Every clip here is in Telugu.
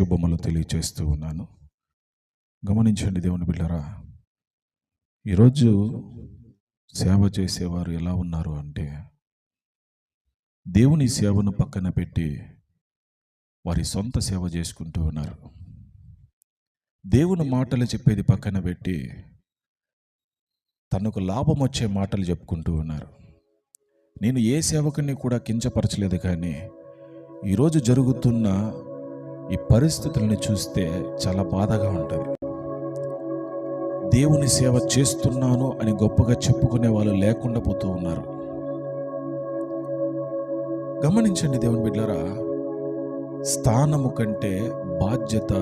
శుభములు తెలియచేస్తూ ఉన్నాను. గమనించండి దేవుని బిడ్డలారా, ఈరోజు సేవ చేసేవారు ఎలా ఉన్నారు అంటే, దేవుని సేవను పక్కన పెట్టి వారి సొంత సేవ చేసుకుంటూ ఉన్నారు. దేవుని మాటలు చెప్పేది పక్కన పెట్టి తనకు లాభం వచ్చే మాటలు చెప్పుకుంటూ ఉన్నారు. నేను ఏ సేవకుని కూడా కించపరచలేదు, కానీ ఈరోజు జరుగుతున్న ఈ పరిస్థితులను చూస్తే చాలా బాధగా ఉంటుంది. దేవుని సేవ చేస్తున్నాను అని గొప్పగా చెప్పుకునే వాళ్ళు లేకుండా పోతూ ఉన్నారు. గమనించండి దేవుని బిడ్డలారా, స్థానము కంటే బాధ్యత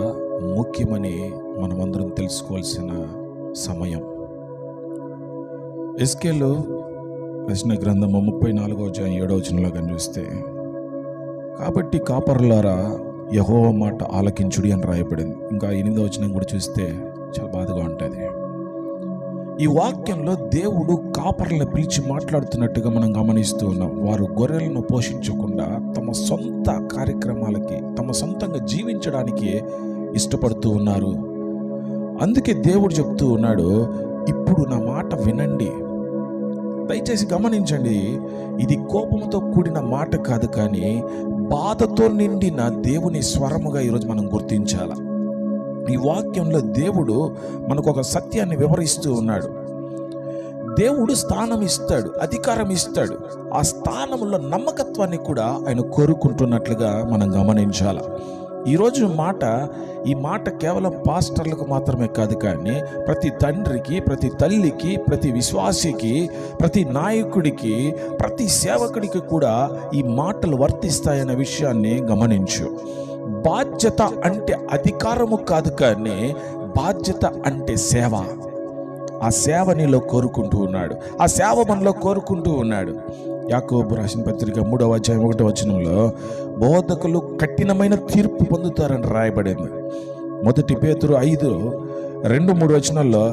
ముఖ్యమని మనమందరం తెలుసుకోవాల్సిన సమయం. ఎస్కేలు రచన గ్రంథము 34వ అధ్యాయం 7వ వచనంలో కానీ చూస్తే, కాబట్టి కాపరులారా యెహోవా మాట ఆలకించుడి అని రాయబడింది. ఇంకా 8వ వచనం కూడా చూస్తే చాలా బాధగా ఉంటుంది. ఈ వాక్యంలో దేవుడు కాపర్లను పిలిచి మాట్లాడుతున్నట్టుగా మనం గమనిస్తూ ఉన్నాం. వారు గొర్రెలను పోషించకుండా తమ సొంత కార్యక్రమాలకి, తమ సొంతంగా జీవించడానికి ఇష్టపడుతూ ఉన్నారు. అందుకే దేవుడు చెప్తూ ఉన్నాడు, ఇప్పుడు నా మాట వినండి. దయచేసి గమనించండి, ఇది కోపంతో కూడిన మాట కాదు, కానీ బాధతో నిండిన దేవుని స్వరముగా ఈరోజు మనం గుర్తించాలి. ఈ వాక్యంలో దేవుడు మనకు ఒక సత్యాన్ని వివరిస్తూ ఉన్నాడు. దేవుడు స్థానం ఇస్తాడు, అధికారం ఇస్తాడు. ఆ స్థానంలో నమ్మకత్వాన్ని కూడా ఆయన కోరుకుంటున్నట్లుగా మనం గమనించాలి. ఈరోజు ఈ మాట కేవలం పాస్టర్లకు మాత్రమే కాదు, కానీ ప్రతి తండ్రికి, ప్రతి తల్లికి, ప్రతి విశ్వాసికి, ప్రతి నాయకుడికి, ప్రతి సేవకుడికి కూడా ఈ మాటలు వర్తిస్తాయన్న విషయాన్ని గమనించు. బాధ్యత అంటే అధికారము కాదు, కానీ బాధ్యత అంటే సేవ. ఆ సేవ నీలో కోరుకుంటూ ఉన్నాడు, ఆ సేవ మనలో కోరుకుంటూ ఉన్నాడు. యాకోబు రాసిన పత్రిక 3వ అధ్యాయం 1వ వచనంలో బోధకులు కఠినమైన తీర్పు పొందుతారని రాయబడింది. 1 పేతురు 5:2-3 వచనాల్లో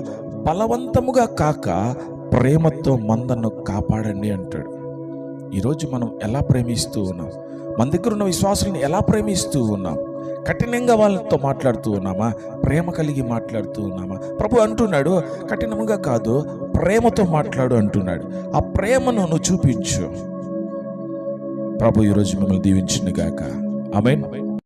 బలవంతముగా కాక ప్రేమతో మందను కాపాడండి అంటాడు. ఈరోజు మనం ఎలా ప్రేమిస్తూ ఉన్నాం? మన దగ్గర ఉన్న విశ్వాసులను ఎలా ప్రేమిస్తూ ఉన్నాం? కఠినంగా వాళ్ళతో మాట్లాడుతూ ఉన్నామా? ప్రేమ కలిగి మాట్లాడుతూ ఉన్నామా? ప్రభు అంటున్నాడు, కఠినంగా కాదు, ప్రేమతో మాట్లాడు అంటున్నాడు. ఆ ప్రేమను నువ్వు చూపించు. ప్రభు ఈరోజు మిమ్మల్ని దీవించును గాక. ఆమేన్.